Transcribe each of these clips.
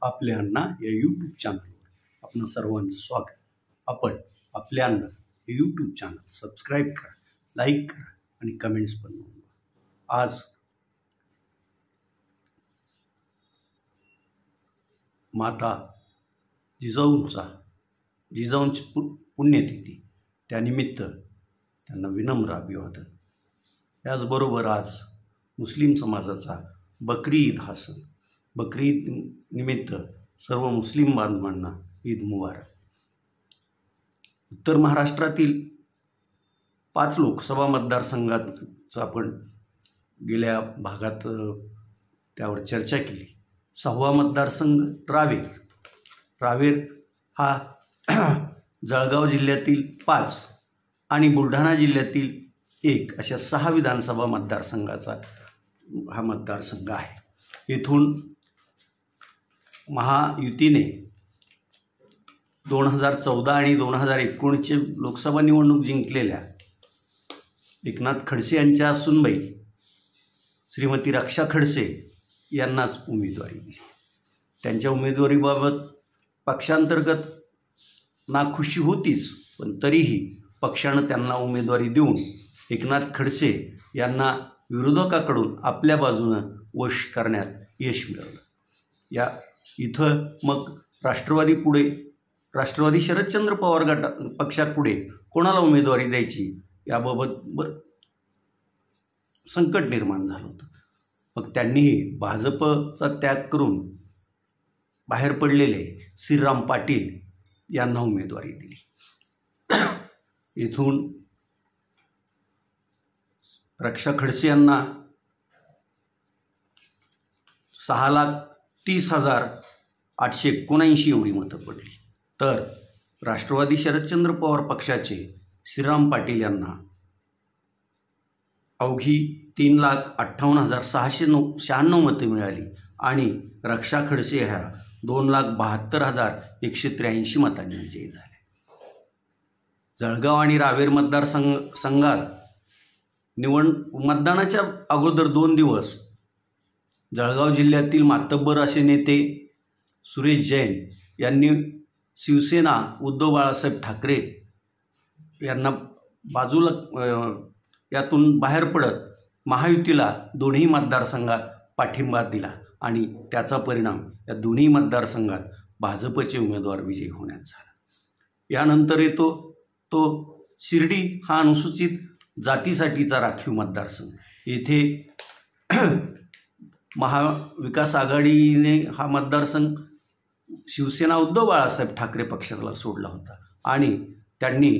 आपले अण्णा या यूट्यूब चॅनलवर आपण सर्वांचं स्वागत. आपण आपले अण्णा हे यूट्यूब चॅनल सबस्क्राईब करा, लाईक करा आणि कमेंट्स पण नोंदवा. आज माता जिजाऊंची पुण्यतिथी, त्यानिमित्त त्यांना विनम्र अभिवादन. याचबरोबर आज मुस्लिम समाजाचा बकरी ईद हा सण. बकरी ईद निमित्त सर्व मुस्लिम बांधवांना ईद मुबारक. उत्तर महाराष्ट्रातील 5 लोकसभा मतदारसंघाचं आपण गेल्या भागात त्यावर चर्चा केली. 6वा मतदारसंघ रावेर हा जळगाव जिल्ह्यातील 5 आणि बुलढाणा जिल्ह्यातील 1 अशा 6 विधानसभा मतदारसंघाचा हा मतदारसंघ आहे. येथून महायुतीने 2014 आणि 2019चे लोकसभा निवडणूक जिंकलेल्या एकनाथ खडसे यांच्या सुनबाई श्रीमती रक्षा खडसे यांनाच उमेदवारी दिली. त्यांच्या उमेदवारीबाबत पक्षांतर्गत नाखुशी होतीच, पण तरीही पक्षानं त्यांना उमेदवारी देऊन एकनाथ खडसे यांना विरोधकाकडून आपल्या बाजूनं वश करण्यात यश मिळवलं. इथं मग राष्ट्रवादी शरदचंद्र पवार पक्षापुढे कोणाला उमेदवारी द्यायची याबाबत संकट निर्माण झालं होतं. मग त्यांनीही भाजपचा त्याग करून बाहेर पडलेले श्रीराम पाटील यांना उमेदवारी दिली. इथून रक्षा खडसे यांना 6,30,879 एवढी मतं पडली. तर राष्ट्रवादी शरदचंद्र पवार पक्षाचे श्रीराम पाटील यांना अवघी 3,58,696 मतं मिळाली आणि रक्षा खडसे ह्या 2,72,183 मतांनी विजयी झाले. जळगाव आणि रावेर मतदारसंघात मतदानाच्या अगोदर 2 दिवस जळगाव जिल्ह्यातील मातब्बर असे नेते सुरेश जैन यांनी शिवसेना उद्धव बाळासाहेब ठाकरे यांना बाजूला यातून बाहेर पडत महायुतीला दोन्ही मतदारसंघात पाठिंबा दिला आणि त्याचा परिणाम या दोन्ही मतदारसंघात भाजपचे उमेदवार विजयी होण्यात झाला. यानंतर येतो तो शिर्डी हा अनुसूचित जातीसाठीचा राखीव मतदारसंघ. येथे महाविकास आघाडीने हा मतदारसंघ शिवसेना उद्धव बाळासाहेब ठाकरे पक्षाला सोडला होता आणि त्यांनी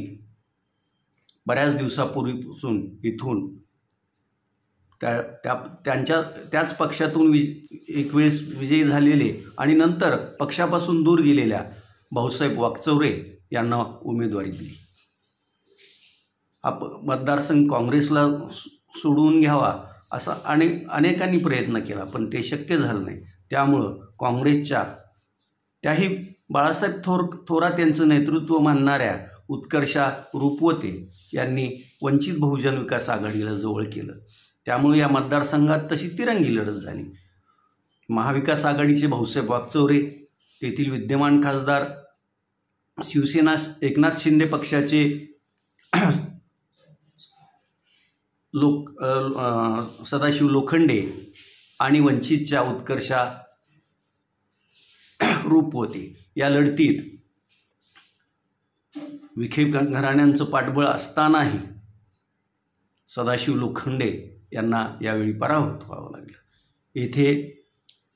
बऱ्याच दिवसापूर्वीपासून इथून त्याच पक्षातून एक वेळेस विजयी झालेले आणि नंतर पक्षापासून दूर गेलेल्या भाऊसाहेब वाकचौरे यांना उमेदवारी दिली. हा मतदारसंघ काँग्रेसला सोडवून घ्यावा असा अनेकांनी प्रयत्न केला, पण ते शक्य झालं नाही. त्यामुळं काँग्रेसच्या त्याही बाळासाहेब थोरात यांचं नेतृत्व मानणाऱ्या उत्कर्षा रुपवते यांनी वंचित बहुजन विकास आघाडीला जवळ केलं. त्यामुळे या मतदारसंघात तशी तिरंगी लढत झाली. महाविकास आघाडीचे भाऊसाहेब वाकचौरे, तेथील विद्यमान खासदार शिवसेना एकनाथ शिंदे पक्षाचे सदाशिव लोखंडे आणि वंचितच्या उत्कर्षा रुपवते या लढतीत विखे घराण्यांचं पाठबळ असतानाही सदाशिव लोखंडे यांना यावेळी पराभूत व्हावं लागलं. येथे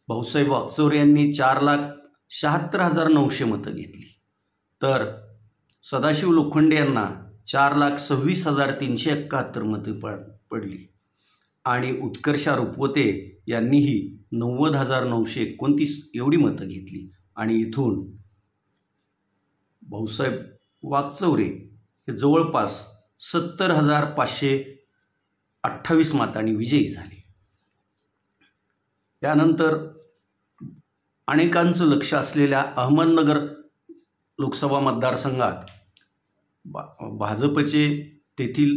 भाऊसाहेब वाकचौरे यांनी 4,76,900 मतं घेतली, तर सदाशिव लोखंडे यांना 4,26,371 मतं पडली आणि उत्कर्षा रुपवते यांनीही 90,929 एवढी मतं घेतली आणि इथून भाऊसाहेब वाकचौरे हे जवळपास 70,528 मतांनी विजयी झाले. त्यानंतर अनेकांचं लक्ष असलेल्या अहमदनगर लोकसभा मतदारसंघात भाजपचे तेथील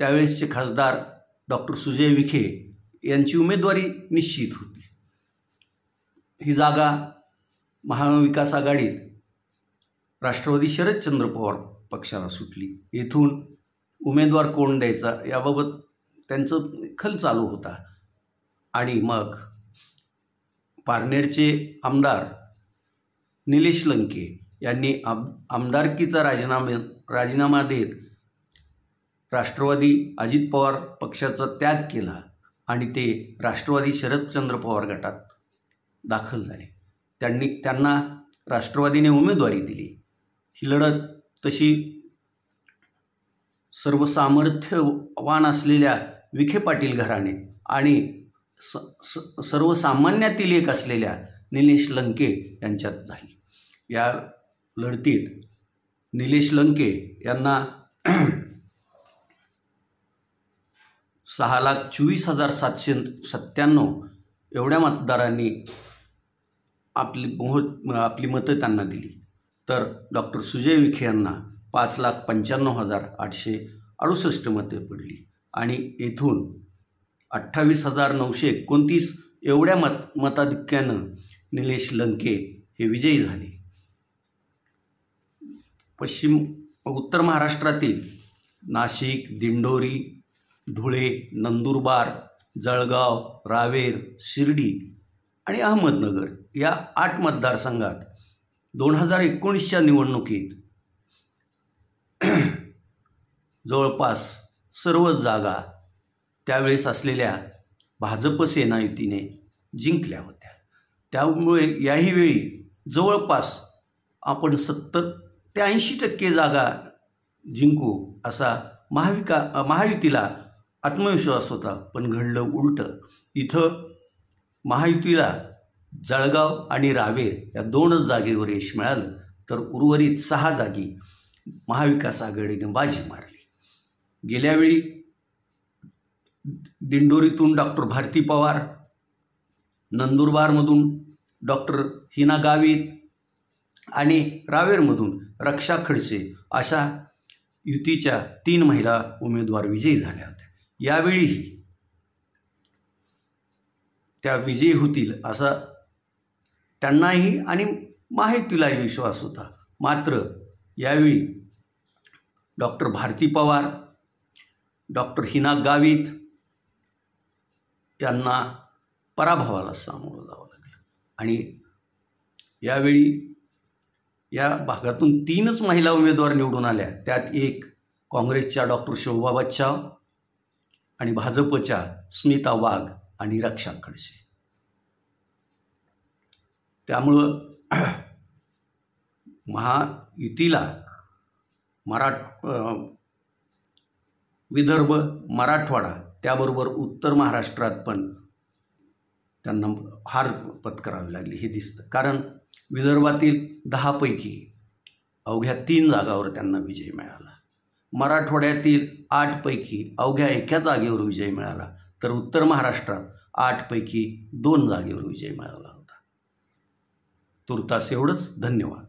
त्यावेळेसचे खासदार डॉक्टर सुजय विखे यांची उमेदवारी निश्चित होती. ही जागा महाविकास आघाडीत राष्ट्रवादी शरदचंद्र पवार पक्षाला सुटली. येथून उमेदवार कोण द्यायचा याबाबत त्यांचं खल चालू होता. आणि मग पारनेरचे आमदार निलेश लंके यांनी आमदारकीचा राजीनामा देत राष्ट्रवादी अजित पवार पक्षाचा त्याग केला आणि ते राष्ट्रवादी शरदचंद्र पवार गटात दाखल झाले. त्यांना राष्ट्रवादीने उमेदवारी दिली. ही लढत तशी सर्व सामर्थ्यवान असलेल्या विखे पाटील घराणे आणि सर्वसामान्यातील एक असलेल्या निलेश लंके यांच्यात झाली. या लढतीत निलेश लंके यांना 6,24,797 एवढ्या मतदारांनी आपली मतं त्यांना दिली. तर डॉक्टर सुजय विखे यांना 5,95,868 मते पडली आणि येथून 28,929 एवढ्या मताधिक्यानं निलेश लंके हे विजयी झाले. उत्तर महाराष्ट्रातील नाशिक, दिंडोरी, धुळे, नंदुरबार, जळगाव, रावेर, शिर्डी आणि अहमदनगर या 8 मतदारसंघात 2019च्या निवडणुकीत जवळपास सर्व जागा त्यावेळेस असलेल्या भाजप सेना युतीने जिंकल्या होत्या. त्यामुळे याही वेळी जवळपास आपण 70 ते 80% जागा जिंकू असा महायुतीला आत्मविश्वास होता. पण घडलं उलटं. इथं महायुतीला जळगाव आणि रावेर या 2च जागेवर यश मिळालं, तर उर्वरित 6 जागी महाविकास आघाडीने बाजी मारली. गेल्यावेळी दिंडोरीतून डॉक्टर भारती पवार, नंदुरबारमधून डॉक्टर हिना गावित आणि रावेरमधून रक्षा खडसे अशा युतीच्या 3 महिला उमेदवार विजयी झाल्या होत्या. यावेळीही त्या विजयी होतील असा त्यांनाही आणि महायुतीलाही विश्वास होता. मात्र यावेळी डॉक्टर भारती पवार, डॉक्टर हिना गावित यांना पराभवाला सामोरं जावं लागलं आणि यावेळी या भागातून 3च महिला उमेदवार निवडून आल्या. त्यात एक काँग्रेसच्या डॉक्टर शोभा बच्चाव आणि भाजपच्या स्मिता वाघ आणि रक्षा खडसे. त्यामुळं महायुतीला विदर्भ, मराठवाडा त्याबरोबर उत्तर महाराष्ट्रात पण त्यांना हार पत्करावी लागली हे दिसतं. कारण विदर्भातील 10 पैकी अवघ्या 3 जागावर त्यांना विजय मिळाला. मराठवाड्यातील 8 पैकी अवघ्या 1 जागेवर विजय मिळाला. तर उत्तर महाराष्ट्रात 8 पैकी 2 जागेवर विजय मिळाला होता. तुर्तास एवढंच. धन्यवाद.